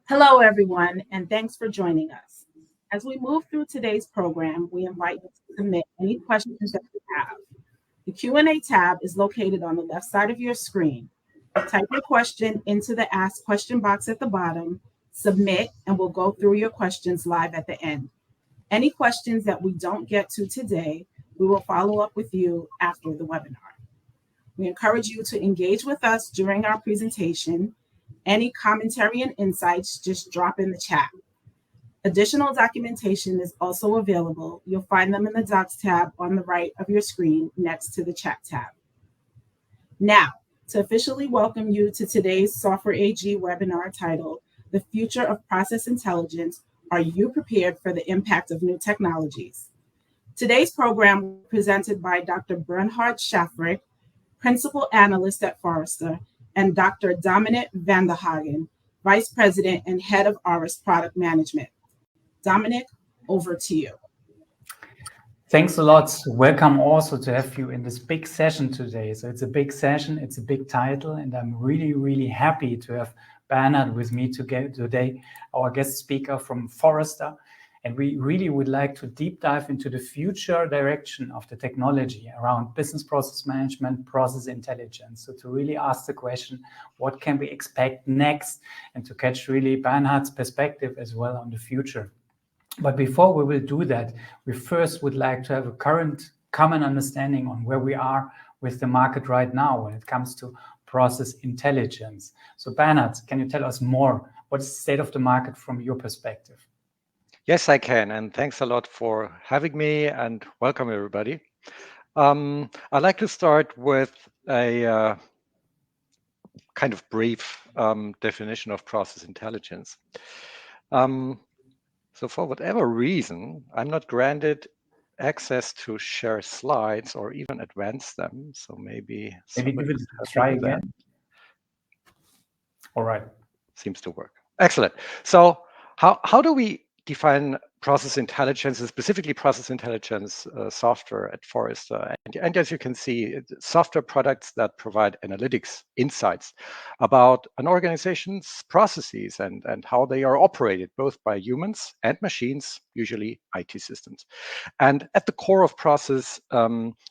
Hello, everyone, and thanks for joining us. As we move through today's program, we invite you to submit any questions that you have. The Q&A tab is located on the left side of your screen. Type your question into the Ask Question box at the bottom, submit, and we'll go through your questions live at the end. Any questions that we don't get to today, we will follow up with you after the webinar. We encourage you to engage with us during our presentation. Any commentary and insights, just drop in the chat. Additional documentation is also available. You'll find them in the Docs tab on the right of your screen next to the Chat tab. Now, to officially welcome you to today's Software AG webinar titled, The Future of Process Intelligence, Are You Prepared for the Impact of New Technologies? Today's program was presented by Dr. Bernhard Schaffrick, Principal Analyst at Forrester, and Dr. Dominic Vanderhagen, Vice President and Head of ARIS Product Management. Dominic, over to you. Thanks a lot. Welcome also to have you in this big session today. So it's a big session, it's a big title, and I'm really happy to have Bernhard with me today, our guest speaker from Forrester. And we really would like to deep dive into the future direction of the technology around business process management, process intelligence. So to really ask the question, what can we expect next? And to catch really Bernhard's perspective as well on the future. But before we will do that, we first would like to have a current common understanding on where we are with the market right now when it comes to process intelligence. So Bernhard, can you tell us more? What is the state of the market from your perspective? Yes, I can. And thanks a lot for having me and welcome everybody. I'd like to start with a kind of brief definition of process intelligence. So for whatever reason, I'm not granted access to share slides or even advance them. So maybe give it a try again. All right. Seems to work. Excellent. So how do we define process intelligence, and specifically process intelligence software at Forrester? And as you can see, software products that provide analytics, insights about an organization's processes and how they are operated, both by humans and machines, usually IT systems. And at the core of process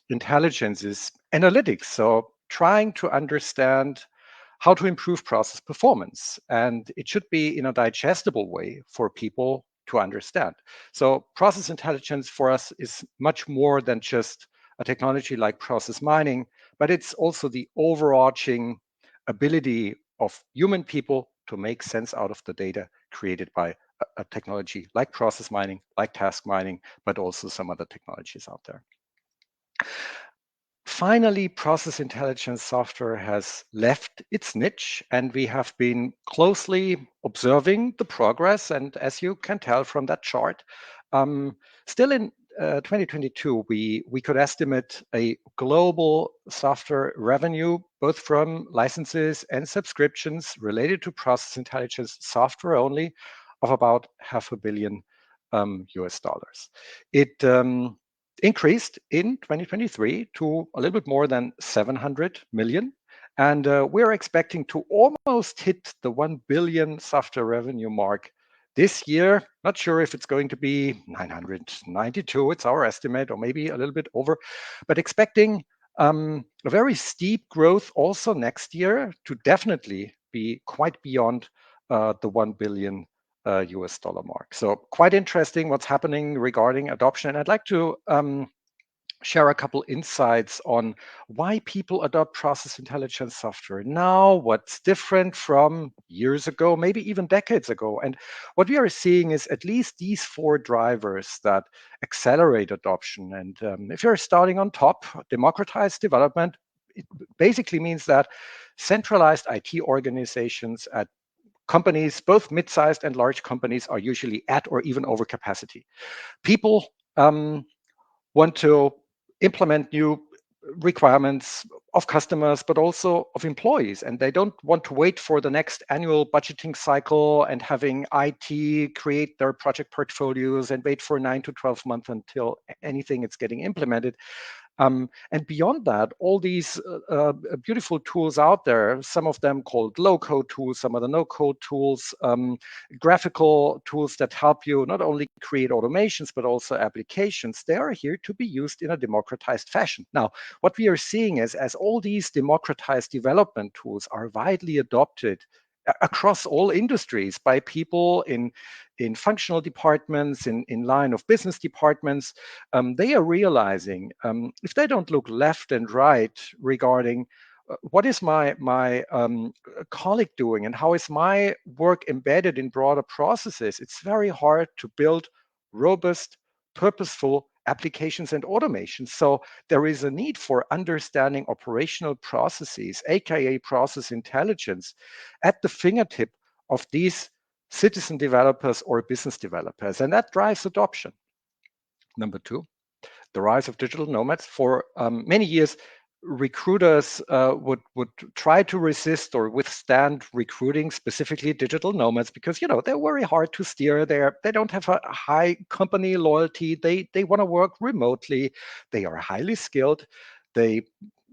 intelligence is analytics. So trying to understand how to improve process performance. And it should be in a digestible way for people to understand. So process intelligence for us is much more than just a technology like process mining, but it's also the overarching ability of human people to make sense out of the data created by a technology like process mining, like task mining, but also some other technologies out there. Finally, process intelligence software has left its niche, and we have been closely observing the progress. And as you can tell from that chart, still in 2022, we could estimate a global software revenue, both from licenses and subscriptions related to process intelligence software only, of about $500 million US. It increased in 2023 to a little bit more than 700 million. And we're expecting to almost hit the 1 billion software revenue mark this year. Not sure if it's going to be 992, it's our estimate, or maybe a little bit over, but expecting a very steep growth also next year to definitely be quite beyond the 1 billion US dollar mark. So quite interesting what's happening regarding adoption. And I'd like to share a couple insights on why people adopt process intelligence software now, what's different from years ago, maybe even decades ago. And what we are seeing is at least these 4 drivers that accelerate adoption. And if you're starting on top, democratized development, it basically means that centralized IT organizations at companies, both mid-sized and large companies, are usually at or even over capacity. People want to implement new requirements of customers, but also of employees. And they don't want to wait for the next annual budgeting cycle and having IT create their project portfolios and wait for 9 to 12 months until anything is getting implemented. And beyond that, all these beautiful tools out there, some of them called low-code tools, some of the no-code tools, graphical tools that help you not only create automations, but also applications, they are here to be used in a democratized fashion. Now, what we are seeing is as all these democratized development tools are widely adopted across all industries by people in functional departments, in line of business departments, they are realizing if they don't look left and right regarding what is my colleague doing and how is my work embedded in broader processes, it's very hard to build robust, purposeful applications and automations. So there is a need for understanding operational processes, aka process intelligence, at the fingertip of these citizen developers or business developers, and that drives adoption. Number two, the rise of digital nomads. For many years, recruiters would try to resist or withstand recruiting specifically digital nomads because they're very hard to steer. They don't have a high company loyalty. They want to work remotely. They are highly skilled. They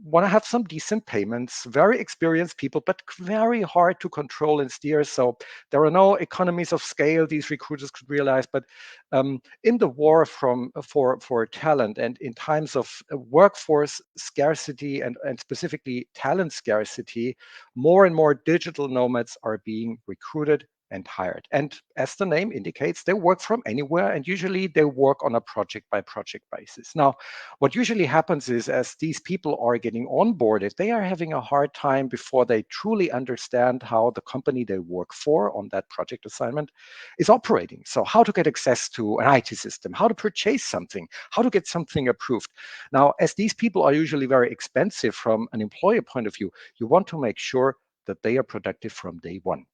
want to have some decent payments, very experienced people, but very hard to control and steer. So there are no economies of scale these recruiters could realize. But in the war for talent and in times of workforce scarcity and specifically talent scarcity, more and more digital nomads are being recruited and hired. And as the name indicates, they work from anywhere, and usually they work on a project by project basis. Now, what usually happens is as these people are getting onboarded, they are having a hard time before they truly understand how the company they work for on that project assignment is operating. So how to get access to an IT system, how to purchase something, how to get something approved. Now, as these people are usually very expensive from an employer point of view, you want to make sure that they are productive from day one.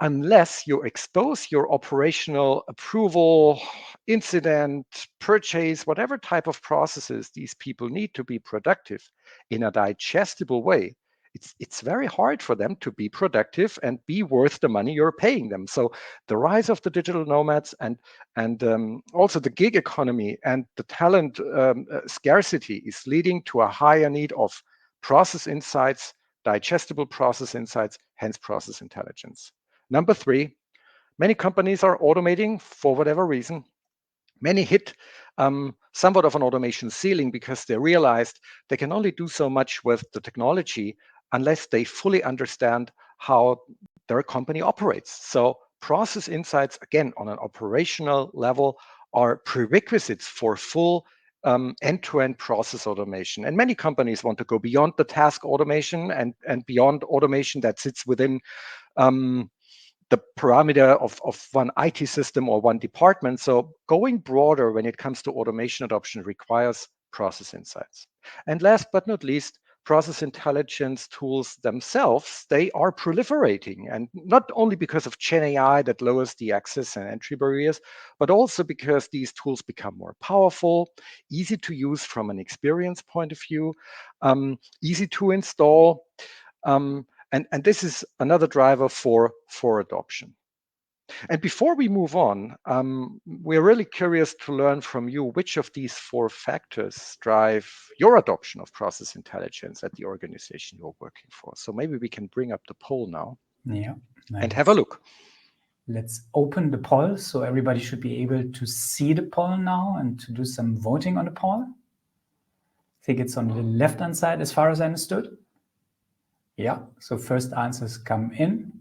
Unless you expose your operational approval, incident, purchase, whatever type of processes these people need to be productive in a digestible way, it's very hard for them to be productive and be worth the money you're paying them. So the rise of the digital nomads and also the gig economy and the talent scarcity is leading to a higher need of process insights, digestible process insights, hence process intelligence. Number three, many companies are automating for whatever reason. Many hit somewhat of an automation ceiling because they realized they can only do so much with the technology unless they fully understand how their company operates. So process insights, again, on an operational level, are prerequisites for full end-to-end process automation. And many companies want to go beyond the task automation and beyond automation that sits within the parameter of one IT system or one department. So going broader when it comes to automation adoption requires process insights. And last but not least, process intelligence tools themselves, they are proliferating, and not only because of Gen AI that lowers the access and entry barriers, but also because these tools become more powerful, easy to use from an experience point of view, easy to install, and this is another driver for adoption. And before we move on, we're really curious to learn from you which of these four factors drive your adoption of process intelligence at the organization you're working for. So maybe we can bring up the poll now. Yeah. And have a look. Let's open the poll. So everybody should be able to see the poll now and to do some voting on the poll. I think it's on the left-hand side as far as I understood. Yeah, so first answers come in.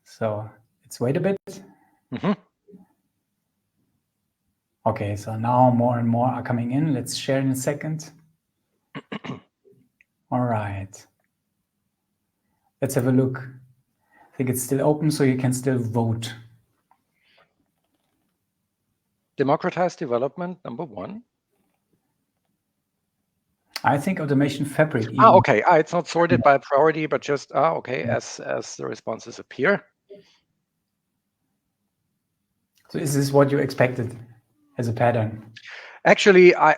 So let's wait a bit. Okay, so now more and more are coming in. Let's share in a second. All right. Let's have a look. I think it's still open, so you can still vote. Democratized development, number one. I think automation fabric. Okay. It's not sorted by priority, but just okay, as the responses appear. So is this what you expected as a pattern? Actually, I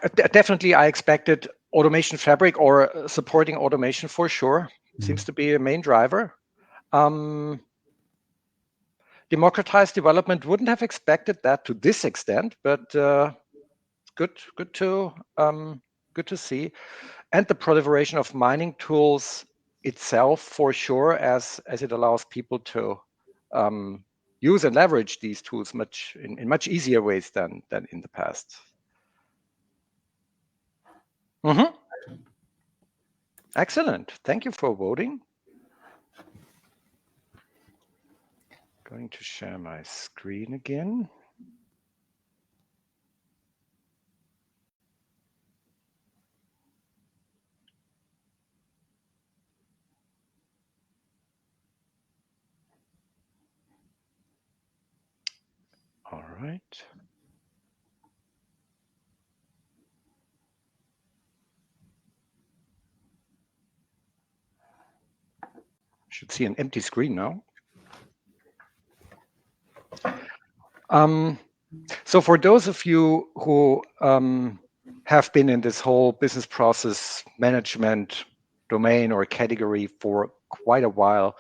expected automation fabric or supporting automation for sure. Seems to be a main driver. Democratized development wouldn't have expected that to this extent, but good to see. And the proliferation of mining tools itself, for sure, as it allows people to use and leverage these tools in much easier ways than in the past. Excellent. Thank you for voting. Going to share my screen again. All right. Should see an empty screen now. So for those of you who have been in this whole business process management domain or category for quite a while,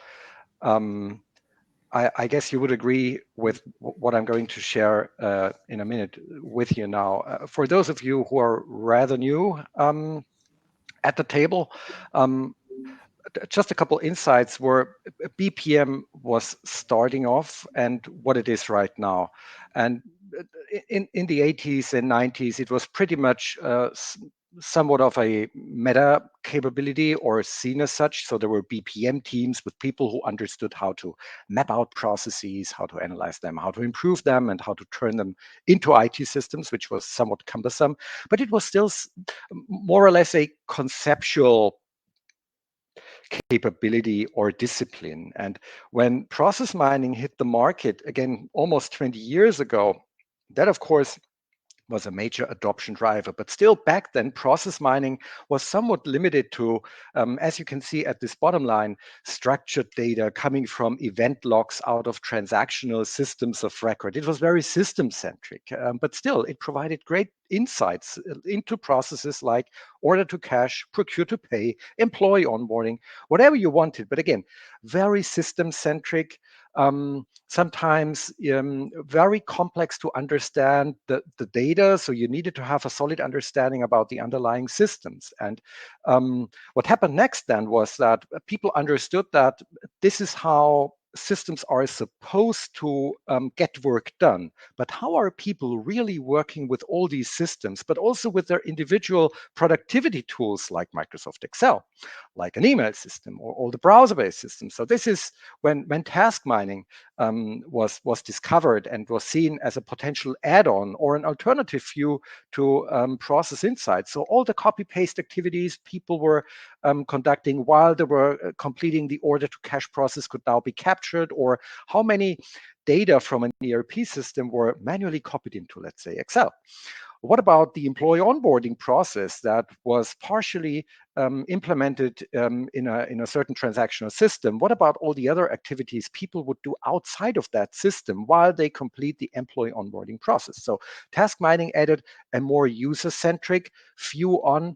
I guess you would agree with what I'm going to share in a minute with you now. For those of you who are rather new at the table, just a couple insights where BPM was starting off and what it is right now. And in the 80s and 90s, it was pretty much somewhat of a meta capability or seen as such. So there were BPM teams with people who understood how to map out processes, how to analyze them, how to improve them, and how to turn them into IT systems, which was somewhat cumbersome. But it was still more or less a conceptual capability or discipline. And when process mining hit the market, again, almost 20 years ago, that of course was a major adoption driver. But still back then, process mining was somewhat limited to, as you can see at this bottom line, structured data coming from event logs out of transactional systems of record. It was very system-centric, but still it provided great insights into processes like order to cash, procure to pay, employee onboarding, whatever you wanted. But again, very system-centric, sometimes very complex to understand the data. So you needed to have a solid understanding about the underlying systems. And what happened next then was that people understood that this is how systems are supposed to get work done. But how are people really working with all these systems, but also with their individual productivity tools like Microsoft Excel, like an email system or all the browser-based systems? So this is when task mining was discovered and was seen as a potential add-on or an alternative view to process insights. So all the copy-paste activities people were conducting while they were completing the order-to-cash process could now be captured, or how many data from an ERP system were manually copied into, let's say, Excel. What about the employee onboarding process that was partially implemented in a certain transactional system? What about all the other activities people would do outside of that system while they complete the employee onboarding process? So task mining added a more user-centric view on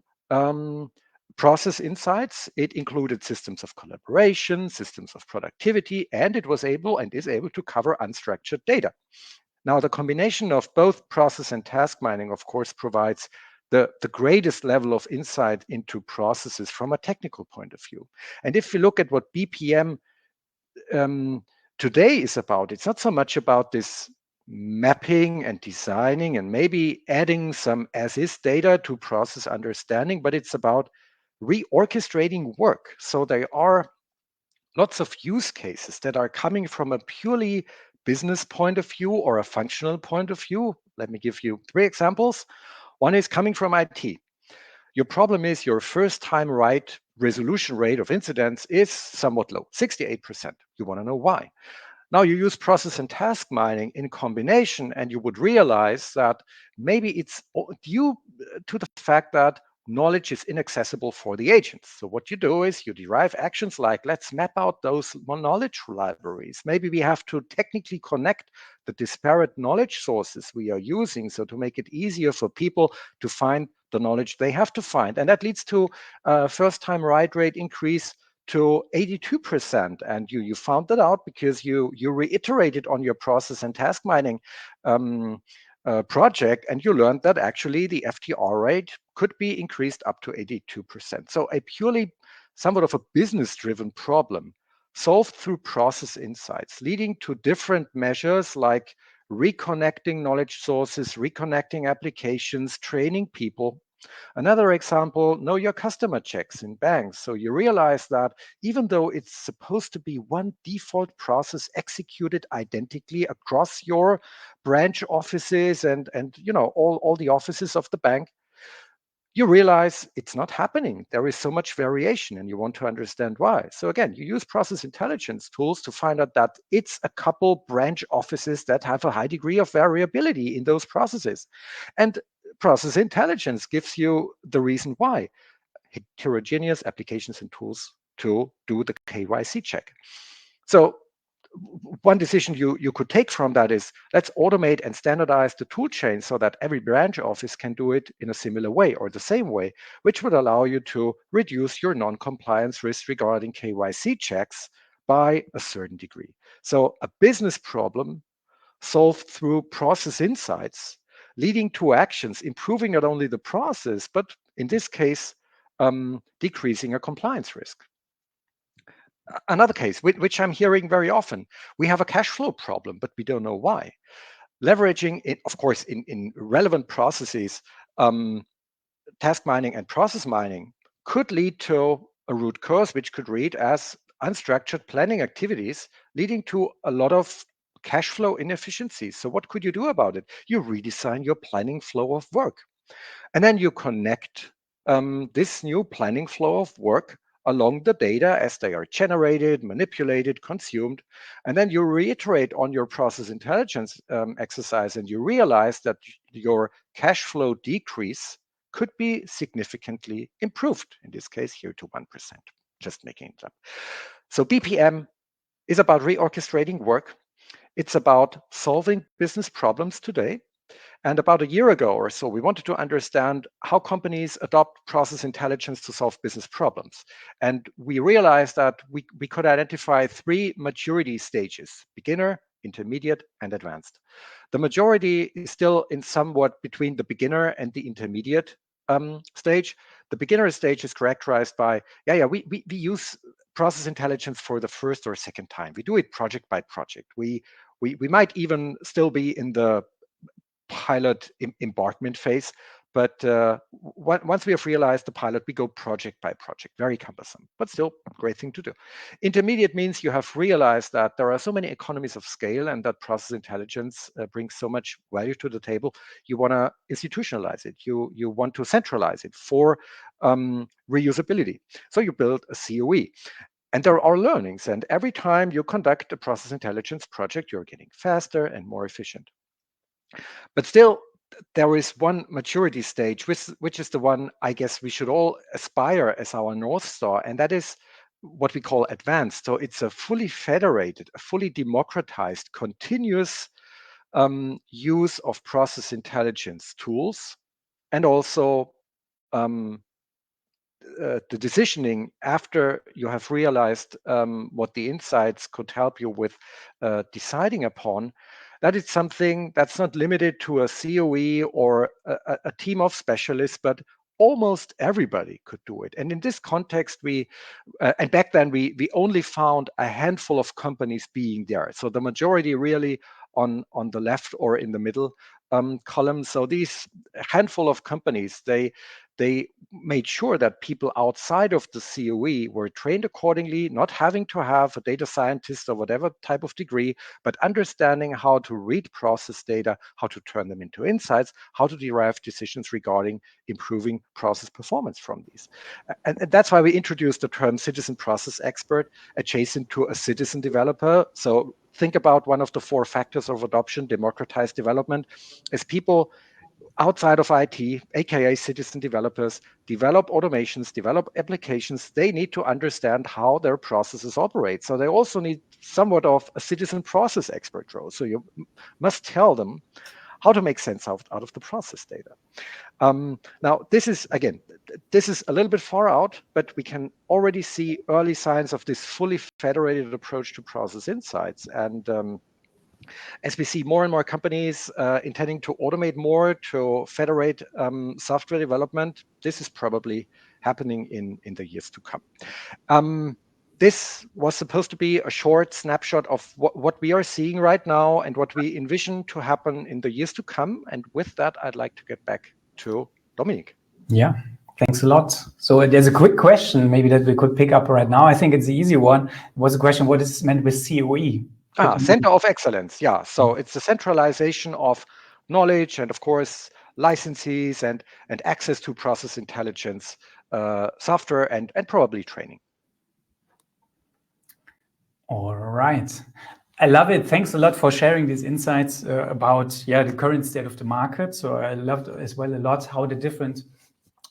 process insights. It included systems of collaboration, systems of productivity, and it was able and is able to cover unstructured data. Now, the combination of both process and task mining, of course, provides the greatest level of insight into processes from a technical point of view. And if you look at what BPM today is about, it's not so much about this mapping and designing and maybe adding some as-is data to process understanding, but it's about reorchestrating work. So there are lots of use cases that are coming from a purely business point of view or a functional point of view. Let me give you 3 examples. One is coming from IT. Your problem is your first time right resolution rate of incidents is somewhat low, 68%. You want to know why. Now you use process and task mining in combination, and you would realize that maybe it's due to the fact that knowledge is inaccessible for the agents. So what you do is you derive actions like, let's map out those knowledge libraries. Maybe we have to technically connect the disparate knowledge sources we are using, so to make it easier for people to find the knowledge they have to find. And that leads to first time right rate increase to 82%. And you found that out because you reiterated on your process and task mining project, and you learned that actually the FTR rate could be increased up to 82%. So a purely somewhat of a business-driven problem solved through process insights, leading to different measures like reconnecting knowledge sources, reconnecting applications, training people. Another example, know your customer checks in banks. So you realize that even though it's supposed to be one default process executed identically across your branch offices and all the offices of the bank, you realize it's not happening. There is so much variation and you want to understand why. So again, you use process intelligence tools to find out that it's a couple branch offices that have a high degree of variability in those processes. And process intelligence gives you the reason why. Heterogeneous applications and tools to do the KYC check. So one decision you could take from that is, let's automate and standardize the tool chain so that every branch office can do it in a similar way or the same way, which would allow you to reduce your non-compliance risk regarding KYC checks by a certain degree. So a business problem solved through process insights, leading to actions, improving not only the process, but in this case, decreasing a compliance risk. Another case, which I'm hearing very often, we have a cash flow problem, but we don't know why. Leveraging, of course, in relevant processes, task mining and process mining could lead to a root cause, which could read as unstructured planning activities, leading to a lot of cash flow inefficiencies. So what could you do about it? You redesign your planning flow of work. And then you connect this new planning flow of work along the data as they are generated, manipulated, consumed. And then you reiterate on your process intelligence exercise and you realize that your cash flow decrease could be significantly improved, in this case here to 1%, just making it up. So BPM is about reorchestrating work. It's about solving business problems today. And about a year ago or so, we wanted to understand how companies adopt process intelligence to solve business problems. And we realized that we could identify 3 maturity stages: beginner, intermediate, and advanced. The majority is still in somewhat between the beginner and the intermediate stage. The beginner stage is characterized by, we use process intelligence for the first or second time. We do it project by project. We might even still be in the pilot embarkment phase. But once we have realized the pilot, we go project by project. Very cumbersome, but still great thing to do. Intermediate means you have realized that there are so many economies of scale and that process intelligence brings so much value to the table. You want to institutionalize it. You want to centralize it for reusability. So you build a COE. And there are learnings. And every time you conduct a process intelligence project, you're getting faster and more efficient. But still, there is one maturity stage, which is the one I guess we should all aspire as our North Star, and that is what we call advanced. So it's a fully federated, a fully democratized, continuous use of process intelligence tools, and also the decisioning after you have realized what the insights could help you with deciding upon. That is something that's not limited to a COE or a team of specialists, but almost everybody could do it. And in this context, and back then we only found a handful of companies being there. So the majority really on the left or in the middle column. So these handful of companies, they made sure that people outside of the COE were trained accordingly, not having to have a data scientist or whatever type of degree, but understanding how to read process data, how to turn them into insights, how to derive decisions regarding improving process performance from these. And that's why we introduced the term citizen process expert adjacent to a citizen developer. So think about one of the 4 factors of adoption, democratized development, as people outside of IT, aka citizen developers, develop automations, develop applications. They need to understand how their processes operate. So they also need somewhat of a citizen process expert role. So you must tell them how to make sense out of the process data. Now, this is a little bit far out, but we can already see early signs of this fully federated approach to process insights. And As we see more and more companies intending to automate more, to federate software development, this is probably happening in the years to come. This was supposed to be a short snapshot of what we are seeing right now and what we envision to happen in the years to come. And with that, I'd like to get back to Dominic. Yeah, thanks a lot. So there's a quick question maybe that we could pick up right now. I think it's the easy one. It was a question, what is meant with COE? Center of Excellence. Yeah, so it's the centralization of knowledge and, of course, licenses and access to process intelligence software and probably training. All right. I love it. Thanks a lot for sharing these insights about the current state of the market. So I loved as well a lot how the different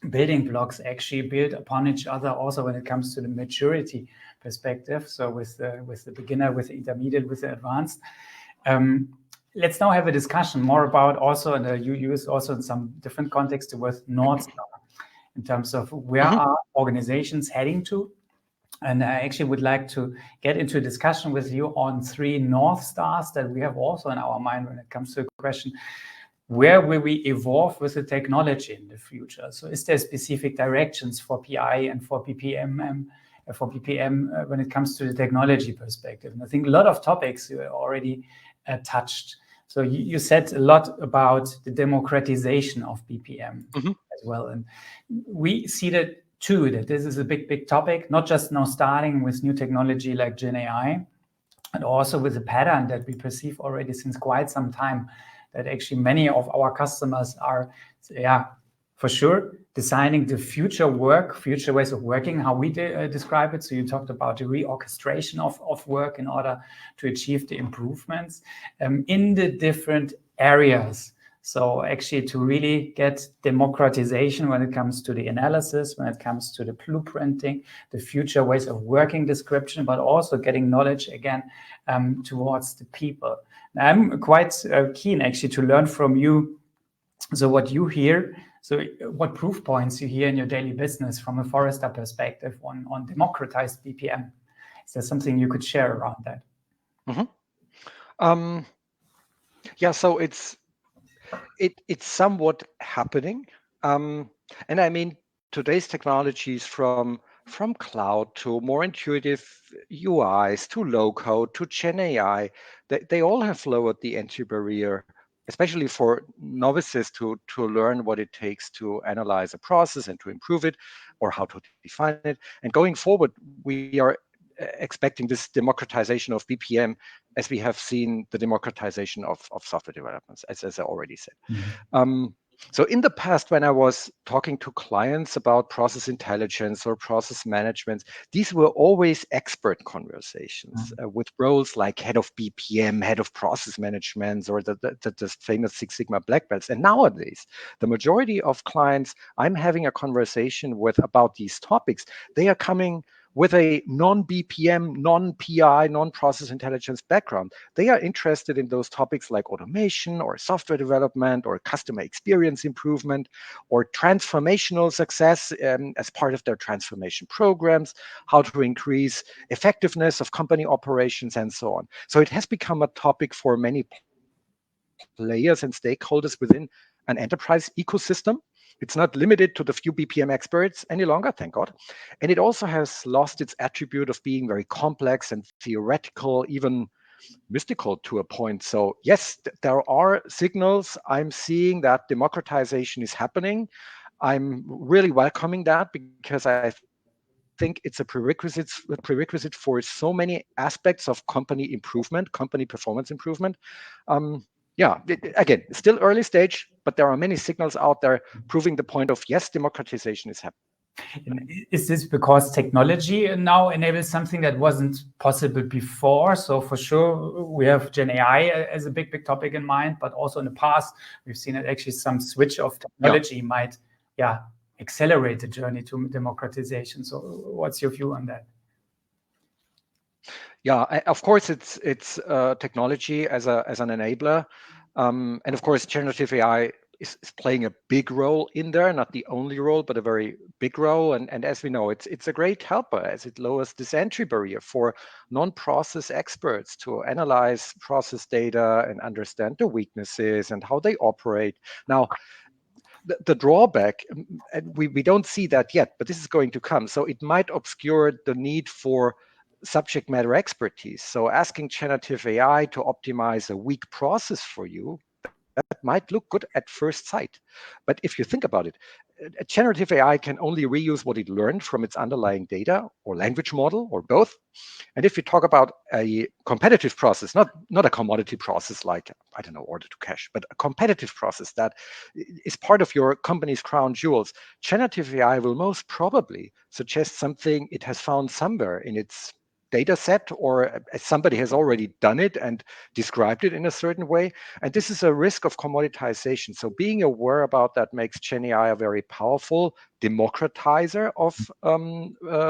building blocks actually build upon each other also when it comes to the maturity perspective. So with the beginner, with the intermediate, with the advanced. Let's now have a discussion more about also, and you use also in some different contexts, the word North Star in terms of where are organizations heading to. And I actually would like to get into a discussion with you on 3 North Stars that we have also in our mind when it comes to the question, where will we evolve with the technology in the future? So is there specific directions for PI and for PPM when it comes to the technology perspective? And I think a lot of topics you already touched. So you said a lot about the democratization of BPM as well. And we see that too, that this is a big topic, not just now starting with new technology like Gen AI, and also with a pattern that we perceive already since quite some time, that actually many of our customers are, for sure, designing the future ways of working, how we describe it. So you talked about the reorchestration of work in order to achieve the improvements in the different areas. So actually to really get democratization when it comes to the analysis, when it comes to the blueprinting, the future ways of working description, but also getting knowledge again towards the people. Now, I'm quite keen actually to learn from you. So what you hear, so what proof points you hear in your daily business from a Forrester perspective on democratized BPM? Is there something you could share around that? So it's somewhat happening. And I mean, today's technologies from cloud to more intuitive UIs to low code to Gen AI, they all have lowered the entry barrier, especially for novices to learn what it takes to analyze a process and to improve it or how to define it. And going forward, we are expecting this democratization of BPM as we have seen the democratization of software developments, as I already said. So in the past, when I was talking to clients about process intelligence or process management, these were always expert conversations with roles like head of BPM, head of process management, or the famous Six Sigma black belts. And nowadays, the majority of clients I'm having a conversation with about these topics, they are coming with a non-BPM, non-PI, non-process intelligence background. They are interested in those topics like automation or software development or customer experience improvement or transformational success as part of their transformation programs, how to increase effectiveness of company operations and so on. So it has become a topic for many players and stakeholders within an enterprise ecosystem. It's not limited to the few BPM experts any longer, thank God. And it also has lost its attribute of being very complex and theoretical, even mystical to a point. So yes, there are signals I'm seeing that democratization is happening. I'm really welcoming that because I think it's a prerequisite for so many aspects of company improvement, company performance improvement. Again, still early stage, but there are many signals out there proving the point of yes, democratization is happening. And is this because technology now enables something that wasn't possible before? So for sure, we have Gen AI as a big topic in mind, but also in the past, we've seen that actually some switch of technology might accelerate the journey to democratization. So what's your view on that? Yeah, of course, it's technology as an enabler. And of course, generative AI is playing a big role in there, not the only role, but a very big role. And as we know, it's a great helper as it lowers this entry barrier for non-process experts to analyze process data and understand the weaknesses and how they operate. Now, the drawback, and we don't see that yet, but this is going to come. So it might obscure the need for subject matter expertise. So asking generative AI to optimize a weak process for you, that might look good at first sight. But if you think about it, a generative AI can only reuse what it learned from its underlying data or language model or both. And if we talk about a competitive process, not a commodity process like, I don't know, order to cash, but a competitive process that is part of your company's crown jewels, generative AI will most probably suggest something it has found somewhere in its data set, or somebody has already done it and described it in a certain way. And this is a risk of commoditization. So being aware about that makes Gen AI a very powerful democratizer of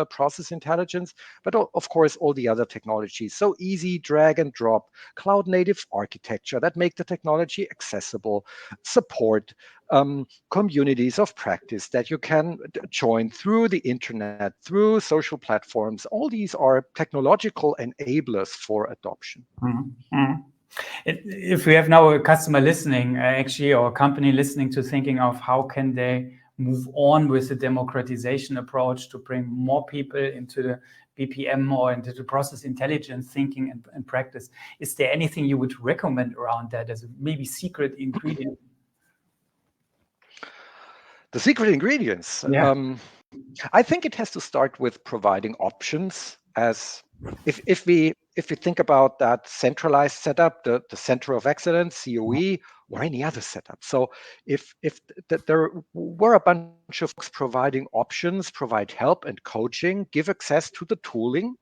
process intelligence, but of course, all the other technologies. So easy drag and drop, cloud native architecture that make the technology accessible, support communities of practice that you can join through the internet, through social platforms. All these are technological enablers for adoption. If we have now a customer listening, actually, or a company listening to thinking of how can they move on with the democratization approach to bring more people into the BPM or into the process intelligence thinking and practice, is there anything you would recommend around that as a maybe secret ingredient? The secret ingredients. Yeah. I think it has to start with providing options. As if we think about that centralized setup, the center of excellence, COE, or any other setup. So if there were a bunch of folks providing options, provide help and coaching, give access to the tooling,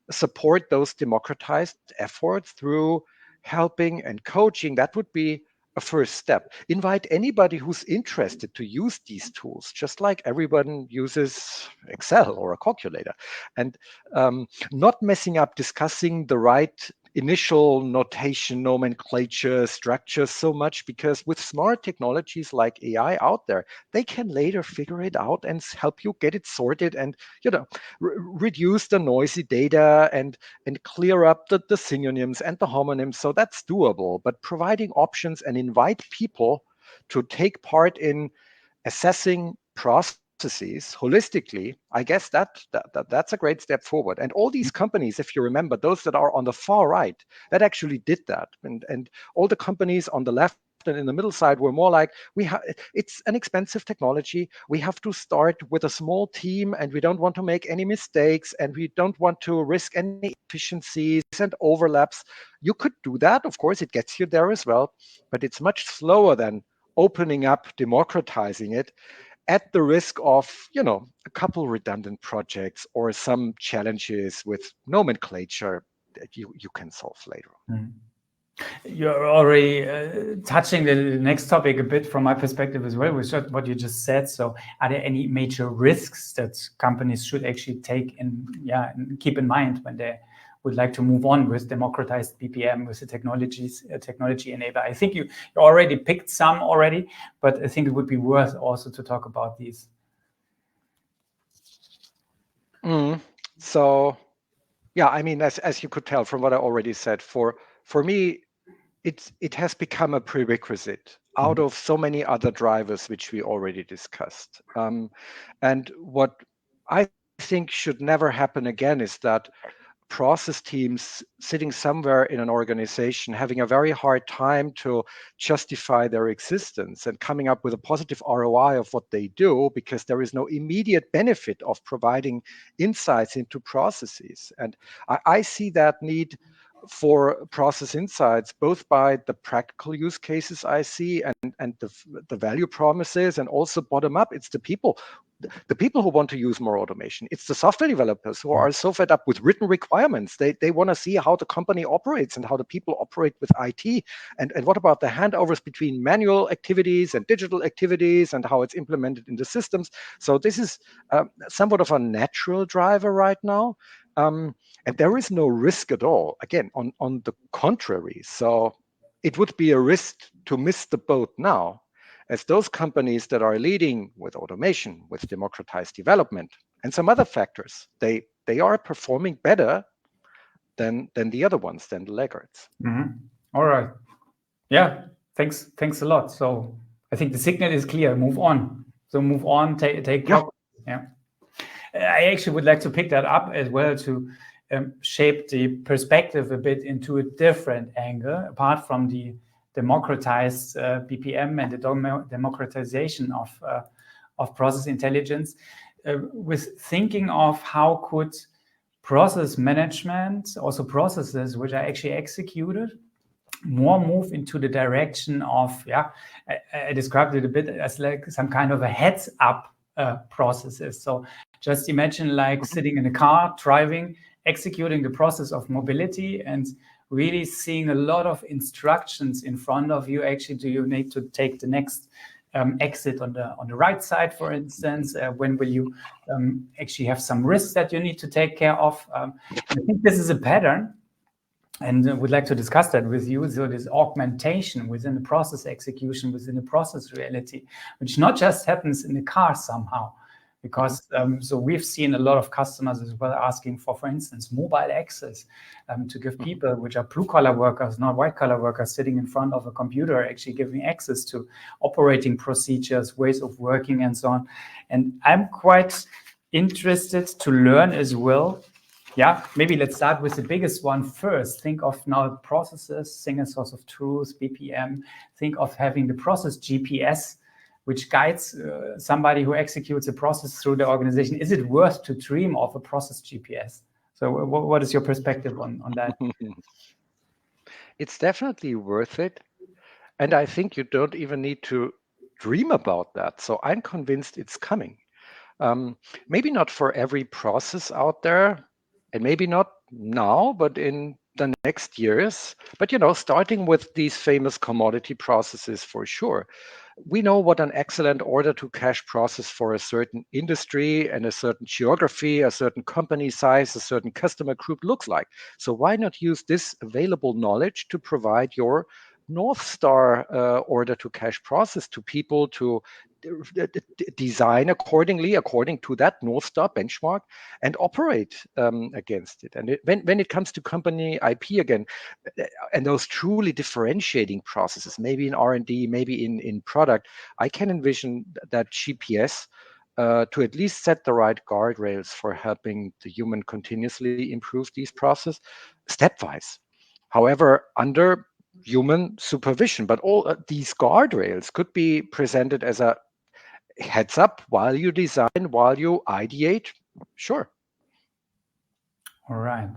support those democratized efforts through helping and coaching, that would be a first step. Invite anybody who's interested to use these tools, just like everyone uses Excel or a calculator, and not messing up discussing the right initial notation, nomenclature, structure so much, because with smart technologies like AI out there, they can later figure it out and help you get it sorted and reduce the noisy data and clear up the synonyms and the homonyms. So that's doable, but providing options and invite people to take part in assessing processes holistically, I guess that's a great step forward. And all these companies, if you remember, those that are on the far right, that actually did that. And all the companies on the left and in the middle side were more like, it's an expensive technology. We have to start with a small team, and we don't want to make any mistakes, and we don't want to risk any efficiencies and overlaps. You could do that. Of course, it gets you there as well, but it's much slower than opening up, democratizing it, at the risk of, a couple redundant projects or some challenges with nomenclature that you can solve later on. You're already touching the next topic a bit from my perspective as well, with what you just said. So are there any major risks that companies should actually take and keep in mind when they would like to move on with democratized BPM, with the technology enabler? I think you already picked some already, but I think it would be worth also to talk about these. So, I mean, as you could tell from what I already said, for me, it has become a prerequisite out of so many other drivers which we already discussed. And what I think should never happen again is that process teams sitting somewhere in an organization having a very hard time to justify their existence and coming up with a positive ROI of what they do, because there is no immediate benefit of providing insights into processes. And I see that need for process insights, both by the practical use cases I see and the value promises, and also bottom up. It's the people who want to use more automation. It's the software developers who are so fed up with written requirements. They want to see how the company operates and how the people operate with IT. And what about the handovers between manual activities and digital activities and how it's implemented in the systems? So this is somewhat of a natural driver right now. And there is no risk at all, again, on the contrary. So it would be a risk to miss the boat now as those companies that are leading with automation, with democratized development, and some other factors, they are performing better than the other ones, than the laggards. All right. Yeah. Thanks a lot. So I think the signal is clear. Move on. So move on. Take progress. Yeah. I actually would like to pick that up as well to shape the perspective a bit into a different angle, apart from the democratized BPM and the democratization of process intelligence, with thinking of how could process management, also processes which are actually executed, more move into the direction of, I described it a bit as like some kind of a heads up processes. So just imagine like sitting in a car, driving, executing the process of mobility, and really seeing a lot of instructions in front of you. Actually, do you need to take the next exit on the right side, for instance? When will you actually have some risks that you need to take care of? I think this is a pattern, and would like to discuss that with you. So this augmentation within the process execution, within the process reality, which not just happens in the car somehow, because so we've seen a lot of customers as well asking for instance, mobile access to give people which are blue-collar workers, not white-collar workers, sitting in front of a computer, actually giving access to operating procedures, ways of working, and so on. And I'm quite interested to learn as well. Yeah, maybe let's start with the biggest one first. Think of now processes, single source of truth, BPM. Think of having the process GPS, which guides somebody who executes a process through the organization. Is it worth to dream of a process GPS? So what is your perspective on that? It's definitely worth it. And I think you don't even need to dream about that. So I'm convinced it's coming. Maybe not for every process out there, and maybe not now, but in the next years. But starting with these famous commodity processes for sure. We know what an excellent order to cash process for a certain industry and a certain geography, a certain company size, a certain customer group looks like. So why not use this available knowledge to provide your North Star order to cash process to people to design according to that North Star benchmark and operate against it. And when it comes to company IP again, and those truly differentiating processes, maybe in R&D, maybe in product, I can envision that GPS to at least set the right guardrails for helping the human continuously improve these processes stepwise. However, under human supervision, but all these guardrails could be presented as a heads up while you design, while you ideate. Sure. All right.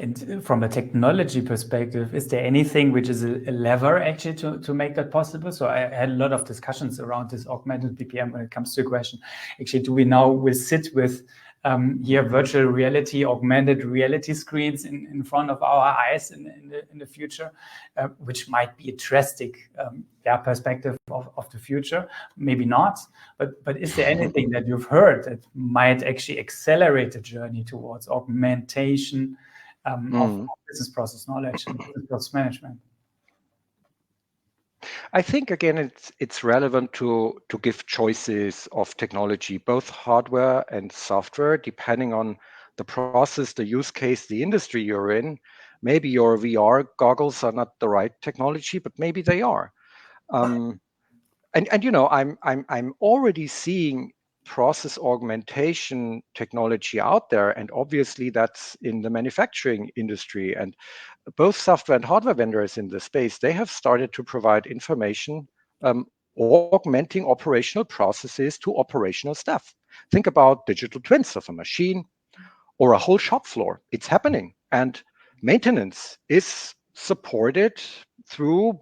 And from a technology perspective, is there anything which is a lever actually to make that possible? So I had a lot of discussions around this augmented BPM when it comes to a question. Actually, do we now will sit with virtual reality, augmented reality screens in front of our eyes in the future, which might be a drastic perspective of the future? Maybe not, but is there anything that you've heard that might actually accelerate the journey towards augmentation of business process knowledge and business process management? I think again it's relevant to give choices of technology, both hardware and software, depending on the process, the use case, the industry you're in. Maybe your VR goggles are not the right technology, but maybe they are. I'm already seeing process augmentation technology out there, and obviously that's in the manufacturing industry. And both software and hardware vendors in the space, they have started to provide information augmenting operational processes to operational staff. Think about digital twins of a machine or a whole shop floor. It's happening, and maintenance is supported through,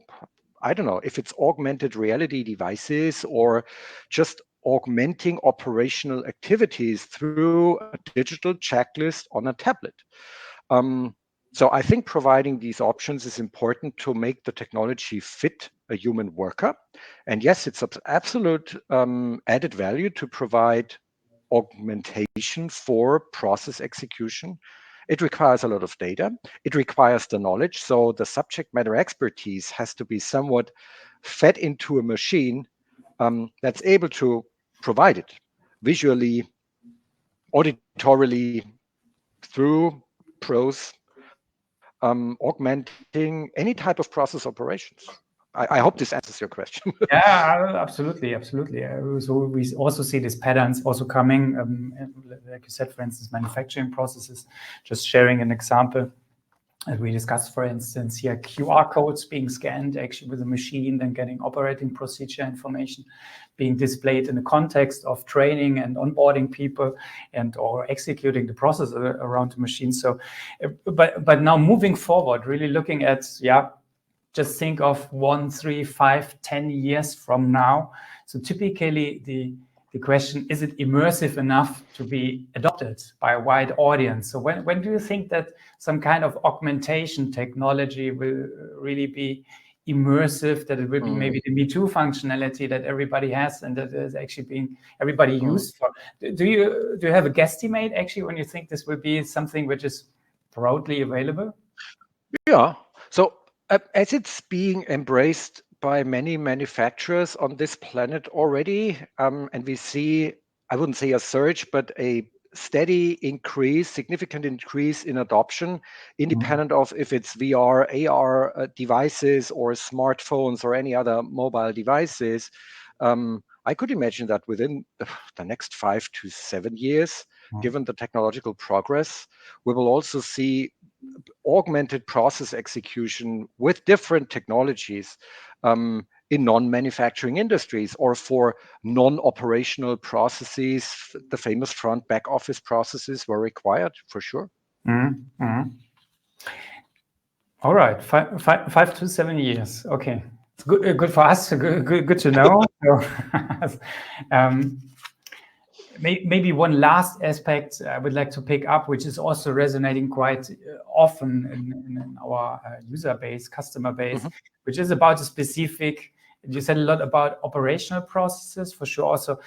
I don't know if it's augmented reality devices or just augmenting operational activities through a digital checklist on a tablet. So I think providing these options is important to make the technology fit a human worker. And yes, it's absolute added value to provide augmentation for process execution. It requires a lot of data. It requires the knowledge. So the subject matter expertise has to be somewhat fed into a machine that's able to provide it visually, auditorily, through prose, augmenting any type of process operations. I hope this answers your question. Yeah, absolutely. So we also see these patterns also coming, like you said, for instance, manufacturing processes. Just sharing an example. As we discussed, for instance, here QR codes being scanned actually with a machine, then getting operating procedure information being displayed in the context of training and onboarding people and or executing the process around the machine. So, but now moving forward, really looking at, just think of 1, 3, 5, 10 years from now. So typically the question, is it immersive enough to be adopted by a wide audience? So when do you think that some kind of augmentation technology will really be immersive, that it will be maybe the Me Too functionality that everybody has and that is actually being everybody used for? Do you have a guesstimate actually when you think this will be something which is broadly available? Yeah. So as it's being embraced by many manufacturers on this planet already, and we see, I wouldn't say a surge, but a steady increase, significant increase in adoption, independent of if it's VR, AR devices or smartphones or any other mobile devices. I could imagine that within the next 5 to 7 years, given the technological progress, we will also see augmented process execution with different technologies in non-manufacturing industries or for non-operational processes. The famous front back office processes were required for sure. All right, 5 to 7 years. Okay, it's good for us. Good to know. Maybe one last aspect I would like to pick up, which is also resonating quite often in our user base, customer base, which is about a specific. You said a lot about operational processes for sure. Also,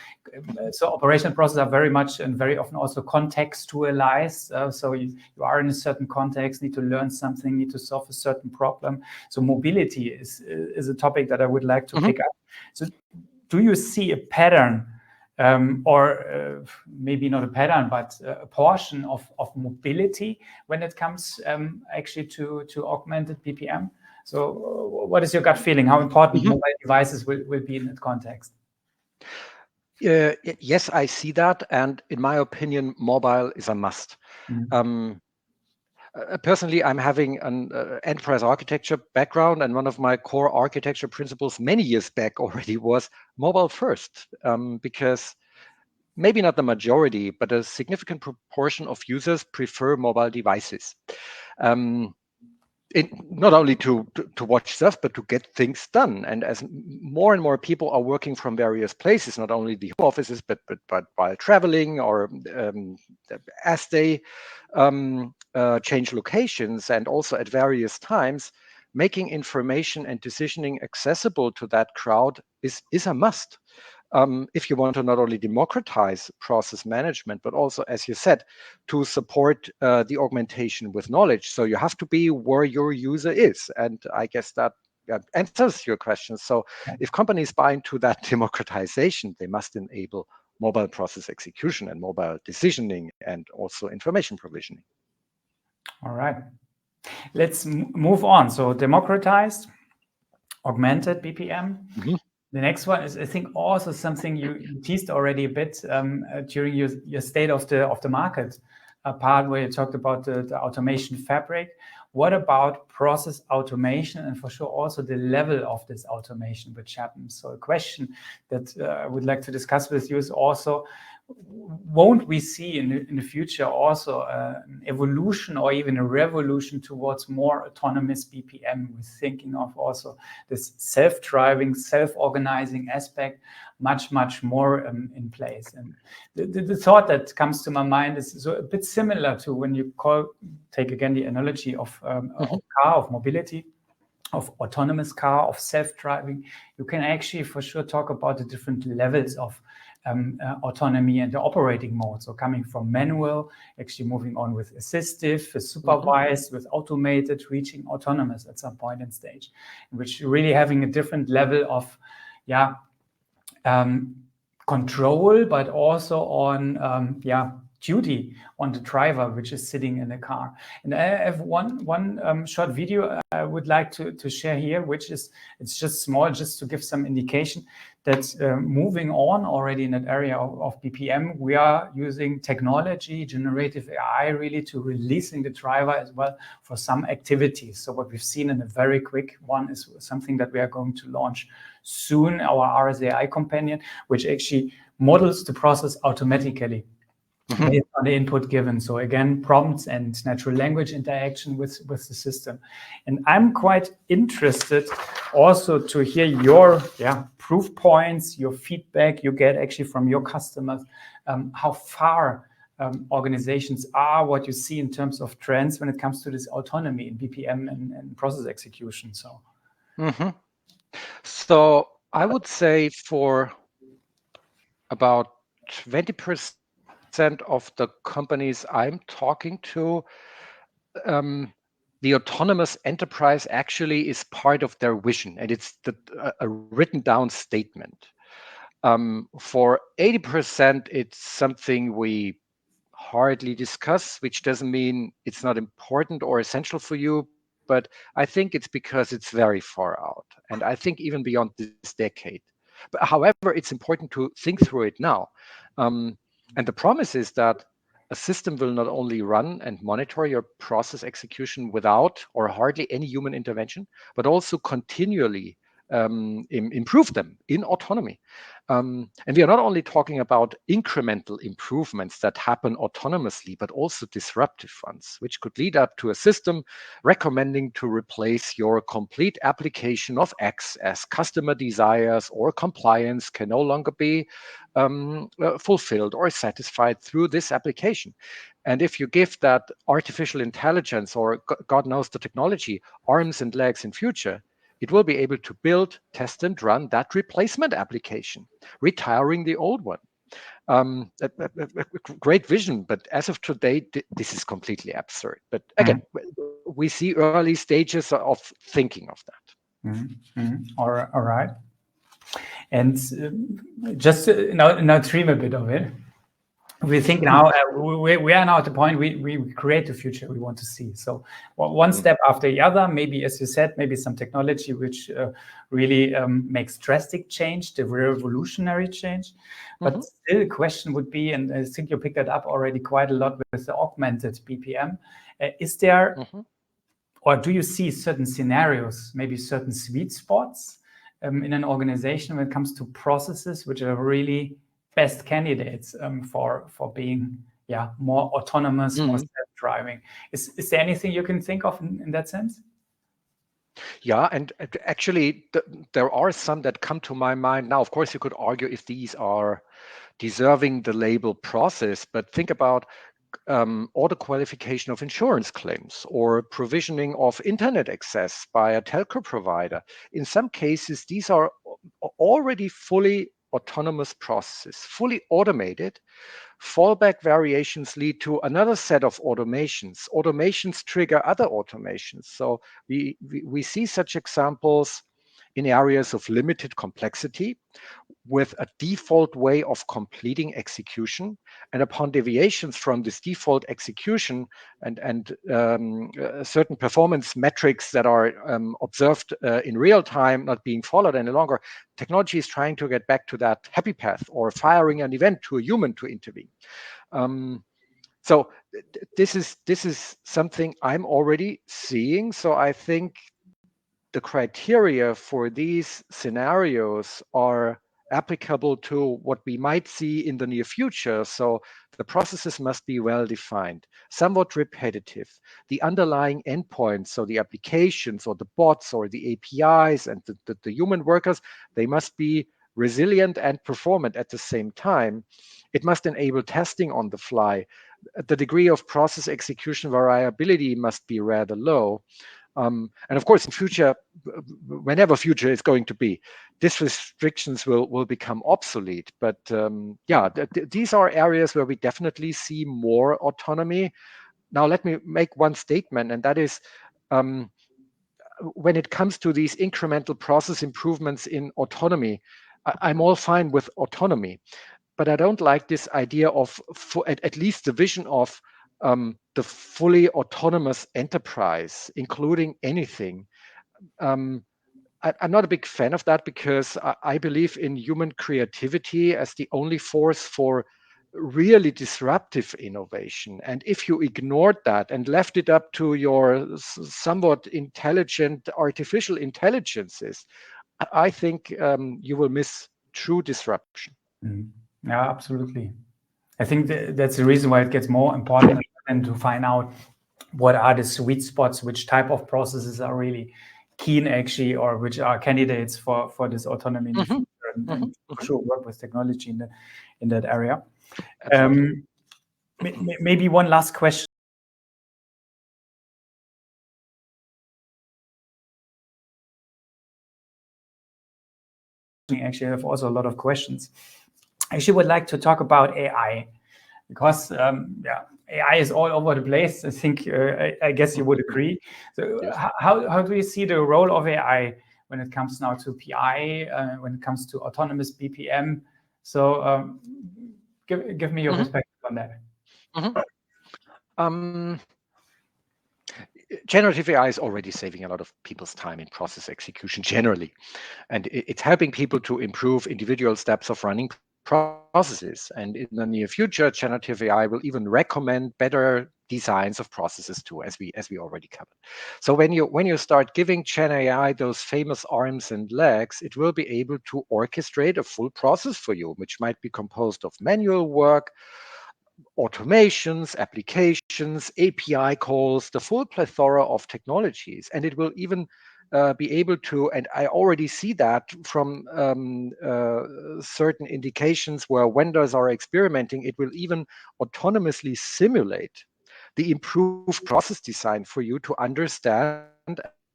so operational processes are very much and very often also contextualized. So you are in a certain context, need to learn something, need to solve a certain problem. So mobility is a topic that I would like to pick up. So do you see a pattern? Or maybe not a pattern, but a portion of mobility when it comes actually to augmented BPM. So what is your gut feeling? How important mobile devices will be in that context? Yes, I see that. And in my opinion, mobile is a must. Personally, I'm having an enterprise architecture background, and one of my core architecture principles many years back already was mobile first, because maybe not the majority, but a significant proportion of users prefer mobile devices. Not only to watch stuff, but to get things done. And as more and more people are working from various places, not only the home offices, but while traveling or as they change locations and also at various times, making information and decisioning accessible to that crowd is a must. If you want to not only democratize process management, but also, as you said, to support the augmentation with knowledge. So you have to be where your user is. And I guess that answers your question. So if companies buy into that democratization, they must enable mobile process execution and mobile decisioning and also information provisioning. All right. Let's move on. So democratized, augmented BPM. The next one is, I think, also something you teased already a bit during your state of the market part, where you talked about the automation fabric. What about process automation, and for sure also the level of this automation which happens? So a question that I would like to discuss with you is also, won't we see in the future also an evolution or even a revolution towards more autonomous BPM? We're thinking of also this self-driving, self-organizing aspect much more in place. And the thought that comes to my mind is so a bit similar to when you take again the analogy of car, of mobility, of autonomous car, of self-driving. You can actually for sure talk about the different levels of autonomy and the operating mode. So coming from manual, actually moving on with assistive, with supervised, with automated, reaching autonomous at some point in stage, which really having a different level of control, but also on duty on the driver, which is sitting in the car. And I have one short video I would like to share here, which is, it's just small, just to give some indication that moving on already in that area of BPM, we are using technology, generative AI, really to releasing the driver as well for some activities. So what we've seen in a very quick one is something that we are going to launch soon, our RSAI companion, which actually models the process automatically based on the input given. So again, prompts and natural language interaction with the system. And I'm quite interested also to hear your proof points, your feedback you get actually from your customers, how far organizations are, what you see in terms of trends when it comes to this autonomy in BPM and process execution. So I would say for about 20% of the companies I'm talking to, the autonomous enterprise actually is part of their vision, and it's a written down statement. For 80%, it's something we hardly discuss, which doesn't mean it's not important or essential for you, but I think it's because it's very far out, and I think even beyond this decade. But however, it's important to think through it now. And the promise is that a system will not only run and monitor your process execution without or hardly any human intervention, but also continually improve them in autonomy. And we are not only talking about incremental improvements that happen autonomously, but also disruptive ones, which could lead up to a system recommending to replace your complete application of X as customer desires or compliance can no longer be fulfilled or satisfied through this application. And if you give that artificial intelligence, or God knows the technology, arms and legs in future, it will be able to build, test, and run that replacement application, retiring the old one. A great vision, but as of today, this is completely absurd. But again, we see early stages of thinking of that. All right. And just now dream a bit of it. We think now we are now at the point we create the future we want to see. So one step after the other, maybe, as you said, maybe some technology which really makes drastic change, the revolutionary change. But still, the question would be, and I think you picked that up already quite a lot with the augmented BPM. Is there, or do you see certain scenarios, maybe certain sweet spots in an organization when it comes to processes which are really best candidates for being more autonomous, more self-driving? Is there anything you can think of in that sense? Yeah, and actually there are some that come to my mind now. Of course, you could argue if these are deserving the label process, but think about auto qualification of insurance claims or provisioning of internet access by a telco provider. In some cases, these are already fully autonomous processes, fully automated. Fallback variations lead to another set of automations. Automations trigger other automations. So we see such examples in areas of limited complexity with a default way of completing execution. And upon deviations from this default execution and certain performance metrics that are observed in real time not being followed any longer, technology is trying to get back to that happy path or firing an event to a human to intervene. So this is something I'm already seeing. So I think the criteria for these scenarios are applicable to what we might see in the near future. So the processes must be well defined, somewhat repetitive. The underlying endpoints, so the applications or the bots or the APIs and the human workers, they must be resilient and performant at the same time. It must enable testing on the fly. The degree of process execution variability must be rather low. And of course, in future, whenever future is going to be, these restrictions will become obsolete. But these are areas where we definitely see more autonomy. Now, let me make one statement, and that is, when it comes to these incremental process improvements in autonomy, I'm all fine with autonomy, but I don't like this idea of, at least the vision of the fully autonomous enterprise, including anything. I'm not a big fan of that, because I believe in human creativity as the only force for really disruptive innovation. And if you ignored that and left it up to your somewhat intelligent artificial intelligences, I think you will miss true disruption. Yeah, absolutely. I think that's the reason why it gets more important than to find out what are the sweet spots, which type of processes are really keen actually, or which are candidates for this autonomy in the future, and for sure work with technology in that area. Maybe one last question. Actually, I have also a lot of questions. I actually would like to talk about AI, because AI is all over the place. I think I guess you would agree. So Yes. how do you see the role of AI when it comes now to PI, when it comes to autonomous BPM? So give me your perspective on that. Generative AI is already saving a lot of people's time in process execution generally, and it's helping people to improve individual steps of running processes. And in the near future, generative AI will even recommend better designs of processes too, as we already covered. So when you start giving Gen AI those famous arms and legs, it will be able to orchestrate a full process for you, which might be composed of manual work, automations, applications, API calls, the full plethora of technologies. And it will even be able to, and I already see that from certain indications where vendors are experimenting, it will even autonomously simulate the improved process design for you to understand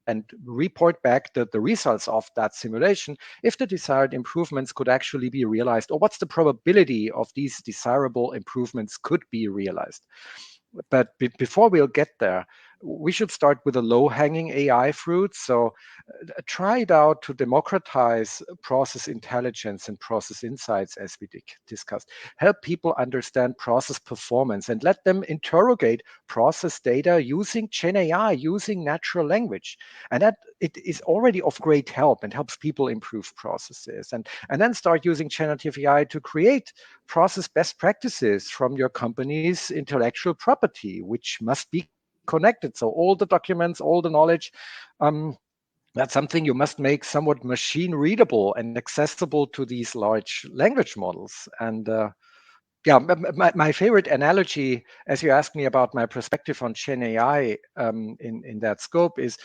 and report back the results of that simulation, if the desired improvements could actually be realized, or what's the probability of these desirable improvements could be realized. But before we'll get there, we should start with a low-hanging AI fruit. So try it out to democratize process intelligence and process insights, as we discussed. Help people understand process performance and let them interrogate process data using Gen AI, using natural language. And that it is already of great help and helps people improve processes. And then start using generative AI to create process best practices from your company's intellectual property, which must be connected. So all the documents, all the knowledge, that's something you must make somewhat machine readable and accessible to these large language models. And my favorite analogy, as you asked me about my perspective on Gen AI in that scope, is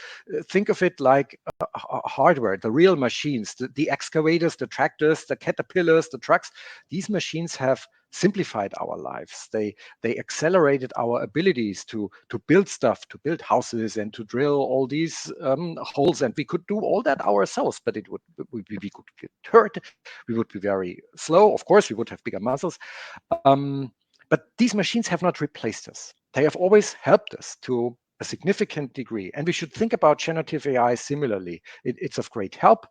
think of it like hardware, the real machines, the excavators, the tractors, the caterpillars, the trucks. These machines have simplified our lives. They accelerated our abilities to build stuff, to build houses, and to drill all these holes. And we could do all that ourselves, but we could get hurt. We would be very slow. Of course, we would have bigger muscles. But these machines have not replaced us. They have always helped us to a significant degree. And we should think about generative AI similarly. It's of great help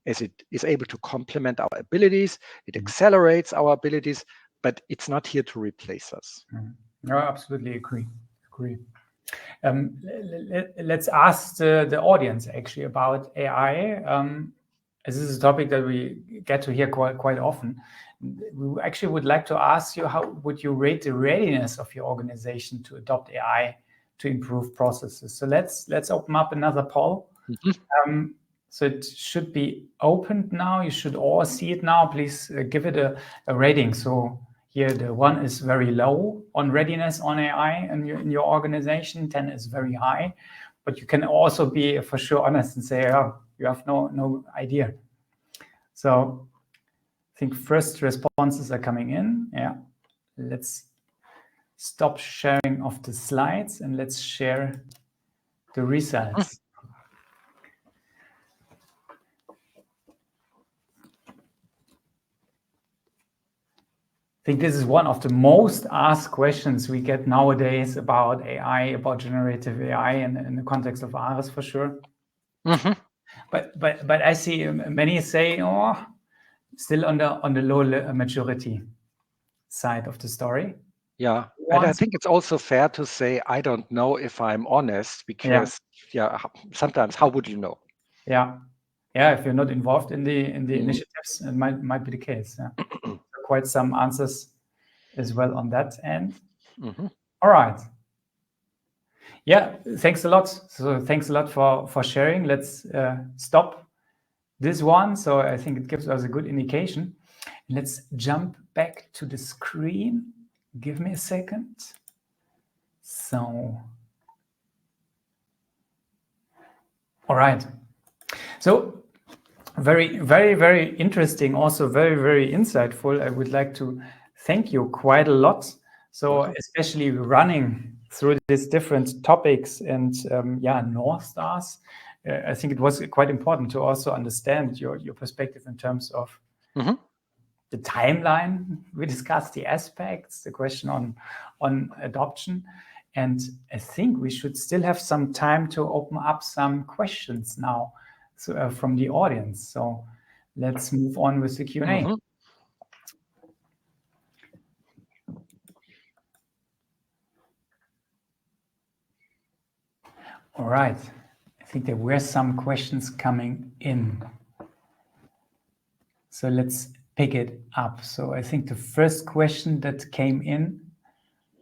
as it is able to complement our abilities. It accelerates our abilities, but it's not here to replace us. No, I absolutely agree. Let's ask the audience actually about AI. This is a topic that we get to hear quite often. We actually would like to ask you, how would you rate the readiness of your organization to adopt AI to improve processes? So let's open up another poll. So it should be opened now. You should all see it now. Please give it a rating. So here the 1 is very low on readiness on AI in your organization. 10 is very high. But you can also be for sure honest and say, oh, you have no idea. So I think first responses are coming in. Yeah, let's stop sharing of the slides and let's share the results. I think this is one of the most asked questions we get nowadays about AI, about generative AI in the context of ARIS for sure. But I see many say, oh, still on the low maturity side of the story. Yeah, and I think it's also fair to say I don't know if I'm honest, because sometimes how would you know? Yeah, if you're not involved in the initiatives, it might be the case. Yeah. Quite some answers as well on that end. All right. Yeah, thanks a lot. So thanks a lot for sharing. Let's stop this one. So I think it gives us a good indication. Let's jump back to the screen. Give me a second. So, all right. So very, very, very interesting. Also very, very insightful. I would like to thank you quite a lot. So especially running through these different topics and North Stars, I think it was quite important to also understand your perspective in terms of the timeline. We discussed the aspects, the question on adoption, and I think we should still have some time to open up some questions now from the audience. So let's move on with the Q&A. All right. I think there were some questions coming in. So let's pick it up. So I think the first question that came in,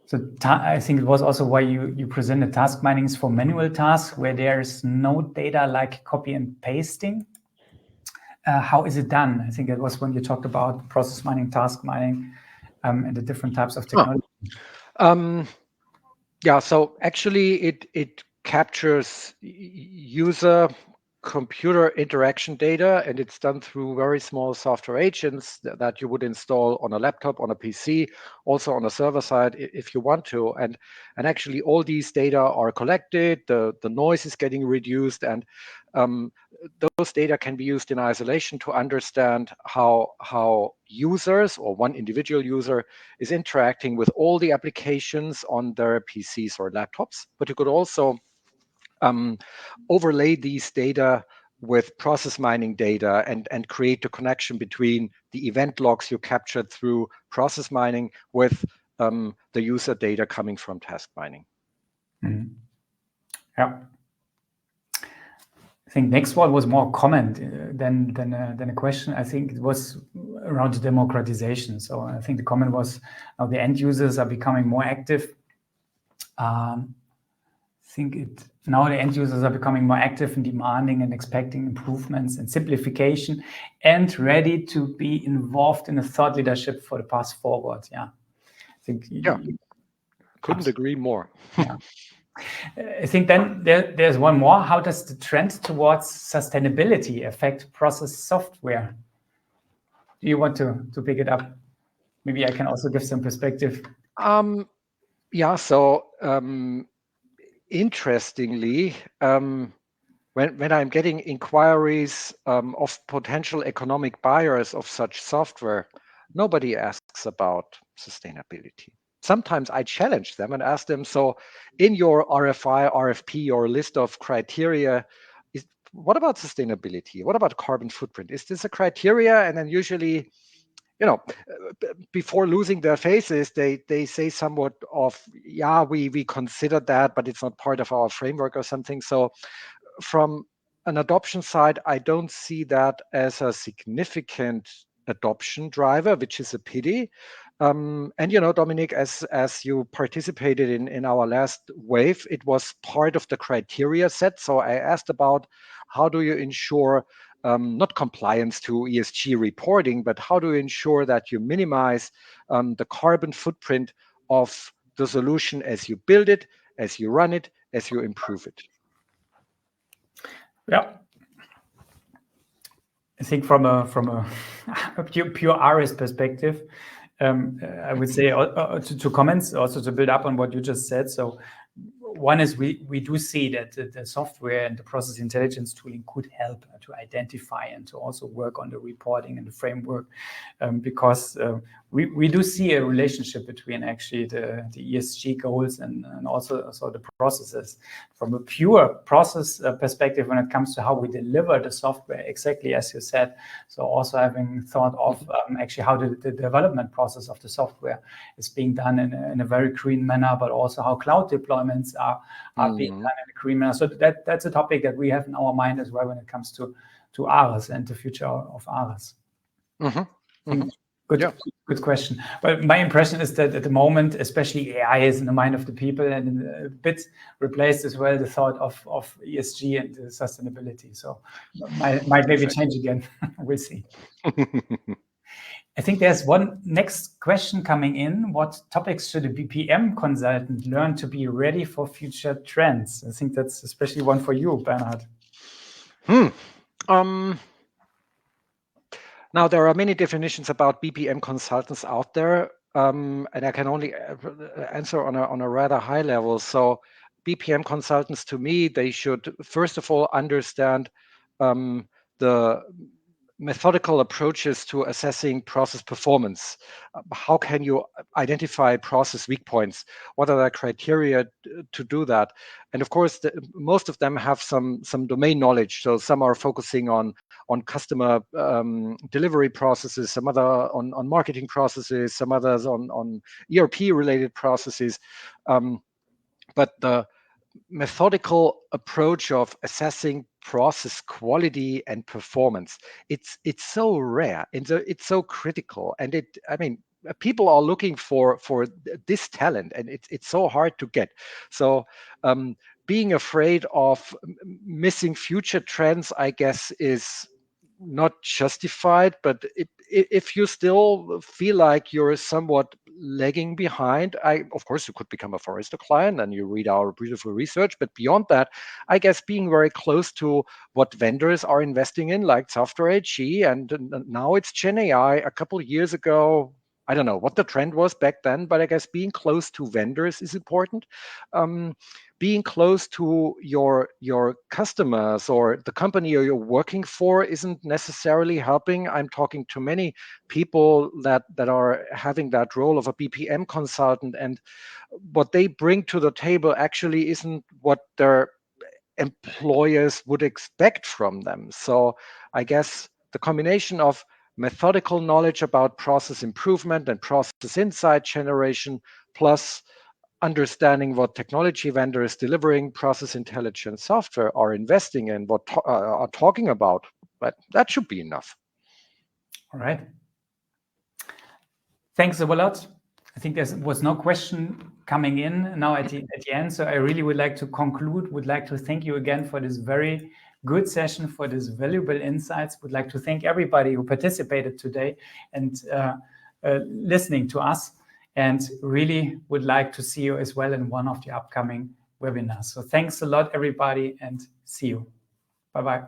so I think it was also why you presented task minings for manual tasks where there's no data like copy and pasting. How is it done? I think it was when you talked about process mining, task mining, and the different types of technology. So actually it captures user computer interaction data, and it's done through very small software agents that you would install on a laptop, on a PC, also on a server side if you want to. And actually all these data are collected, the noise is getting reduced, and those data can be used in isolation to understand how users or one individual user is interacting with all the applications on their PCs or laptops. But you could also overlay these data with process mining data and create a connection between the event logs you captured through process mining with the user data coming from task mining. Yeah. I think next one was more comment than a question. I think it was around the democratization. So I think the comment was now the end users are becoming more active. Now the end users are becoming more active and demanding and expecting improvements and simplification and ready to be involved in a thought leadership for the path forward. Yeah, I think. Couldn't agree more. Yeah. I think then there's one more. How does the trend towards sustainability affect process software? Do you want to pick it up? Maybe I can also give some perspective. Interestingly, when I'm getting inquiries of potential economic buyers of such software, nobody asks about sustainability. Sometimes I challenge them and ask them, so in your RFI, RFP, or list of criteria, what about sustainability? What about carbon footprint? Is this a criteria? And then usually, before losing their faces, they say somewhat of, we consider that, but it's not part of our framework or something. So from an adoption side, I don't see that as a significant adoption driver, which is a pity. And Dominik, as you participated in our last wave, it was part of the criteria set. So I asked about how do you ensure not compliance to ESG reporting, but how do you ensure that you minimize the carbon footprint of the solution as you build it, as you run it, as you improve it? Yeah. I think from a pure RS perspective, I would say two comments also to build up on what you just said. So one is we do see that the software and the process intelligence tooling could help to identify and to also work on the reporting and the framework, because we do see a relationship between actually the ESG goals and also the processes. From a pure process perspective, when it comes to how we deliver the software, exactly as you said, so also having thought of actually how the development process of the software is being done in a very green manner, but also how cloud deployments are being done in a green manner. So that's a topic that we have in our mind as well when it comes to ARIS and the future of ARIS. Good question. But my impression is that at the moment, especially AI is in the mind of the people and a bit replaced as well the thought of ESG and sustainability. So might maybe change again. We'll see. I think there's one next question coming in. What topics should a BPM consultant learn to be ready for future trends? I think that's especially one for you, Bernhard. Now, there are many definitions about BPM consultants out there, and I can only answer on a rather high level. So BPM consultants, to me, they should, first of all, understand the methodical approaches to assessing process performance. How can you identify process weak points? What are the criteria to do that? And of course, most of them have some domain knowledge. So some are focusing on customer delivery processes, some other on marketing processes, some others on ERP related processes. But the methodical approach of assessing process quality and performance, it's so rare and it's so critical, and people are looking for this talent, and it's so hard to get. So being afraid of missing future trends, I guess, is not justified. But if you still feel like you're somewhat lagging behind, of course you could become a Forrester client and you read our beautiful research. But beyond that, I guess being very close to what vendors are investing in, like Software AG, and now it's Gen AI. A couple of years ago, I don't know what the trend was back then, but I guess being close to vendors is important. Being close to your customers or the company you're working for isn't necessarily helping. I'm talking to many people that are having that role of a BPM consultant, and what they bring to the table actually isn't what their employers would expect from them. So I guess the combination of methodical knowledge about process improvement and process insight generation, plus understanding what technology vendors delivering process intelligence software are investing in, what are talking about, but that should be enough. All right. Thanks a lot. I think there was no question coming in now at the end. So I really would like to conclude, would like to thank you again for this very good session, for this valuable insights. Would like to thank everybody who participated today and listening to us, and really would like to see you as well in one of the upcoming webinars. So thanks a lot, everybody, and see you. Bye-bye.